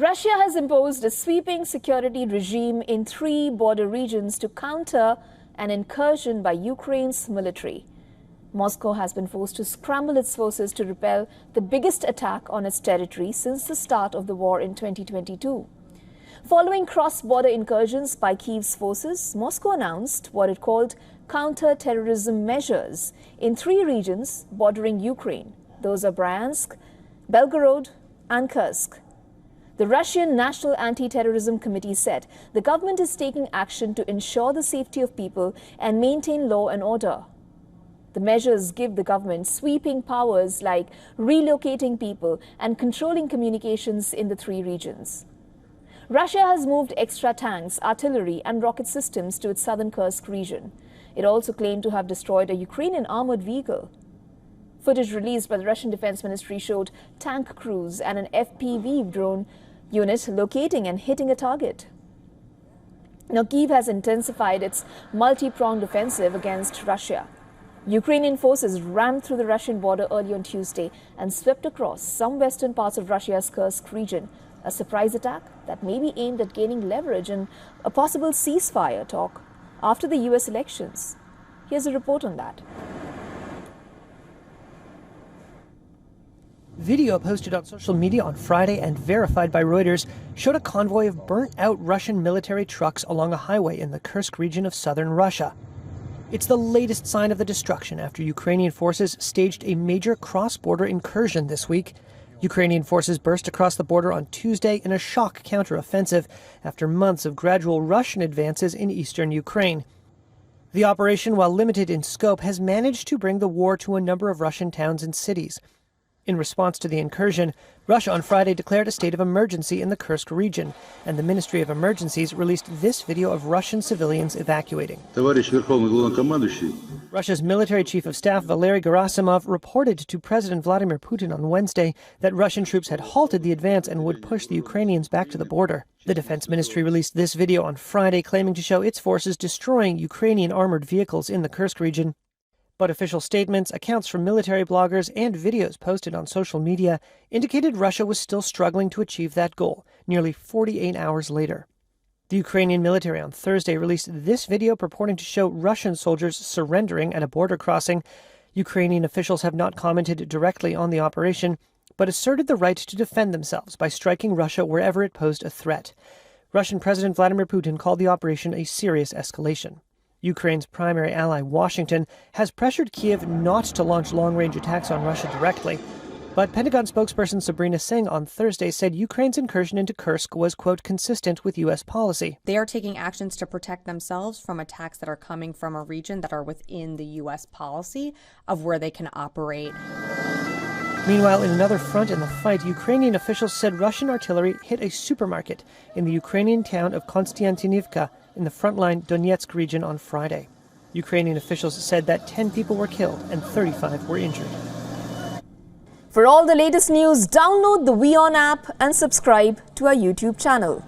Russia has imposed a sweeping security regime in 3 border regions to counter an incursion by Ukraine's military. Moscow has been forced to scramble its forces to repel the biggest attack on its territory since the start of the war in 2022. Following cross-border incursions by Kyiv's forces, Moscow announced what it called counter-terrorism measures in 3 regions bordering Ukraine. Those are Bryansk, Belgorod and Kursk. The Russian National Anti-Terrorism Committee said the government is taking action to ensure the safety of people and maintain law and order. The measures give the government sweeping powers like relocating people and controlling communications in the 3 regions. Russia has moved extra tanks, artillery and rocket systems to its southern Kursk region. It also claimed to have destroyed a Ukrainian armored vehicle. Footage released by the Russian Defense Ministry showed tank crews and an FPV drone unit locating and hitting a target. Now, Kyiv has intensified its multi-pronged offensive against Russia. Ukrainian forces rammed through the Russian border early on Tuesday and swept across some western parts of Russia's Kursk region, a surprise attack that may be aimed at gaining leverage in a possible ceasefire talk after the US elections. Here's a report on that. Video posted on social media on Friday and verified by Reuters showed a convoy of burnt-out Russian military trucks along a highway in the Kursk region of southern Russia. It's the latest sign of the destruction after Ukrainian forces staged a major cross-border incursion this week. Ukrainian forces burst across the border on Tuesday in a shock counteroffensive after months of gradual Russian advances in eastern Ukraine. The operation, while limited in scope, has managed to bring the war to a number of Russian towns and cities. In response to the incursion, Russia on Friday declared a state of emergency in the Kursk region, and the Ministry of Emergencies released this video of Russian civilians evacuating. Russia's military chief of staff Valery Gerasimov reported to President Vladimir Putin on Wednesday that Russian troops had halted the advance and would push the Ukrainians back to the border. The Defense Ministry released this video on Friday, claiming to show its forces destroying Ukrainian armored vehicles in the Kursk region. But official statements, accounts from military bloggers, and videos posted on social media indicated Russia was still struggling to achieve that goal, nearly 48 hours later. The Ukrainian military on Thursday released this video purporting to show Russian soldiers surrendering at a border crossing. Ukrainian officials have not commented directly on the operation, but asserted the right to defend themselves by striking Russia wherever it posed a threat. Russian President Vladimir Putin called the operation a serious escalation. Ukraine's primary ally, Washington, has pressured Kyiv not to launch long-range attacks on Russia directly. But Pentagon spokesperson Sabrina Singh on Thursday said Ukraine's incursion into Kursk was, quote, consistent with U.S. policy. They are taking actions to protect themselves from attacks that are coming from a region that are within the U.S. policy of where they can operate. Meanwhile, in another front in the fight, Ukrainian officials said Russian artillery hit a supermarket in the Ukrainian town of Konstantinivka in the frontline Donetsk region on Friday. Ukrainian officials said that 10 people were killed and 35 were injured. For all the latest news, download the WION app and subscribe to our YouTube channel.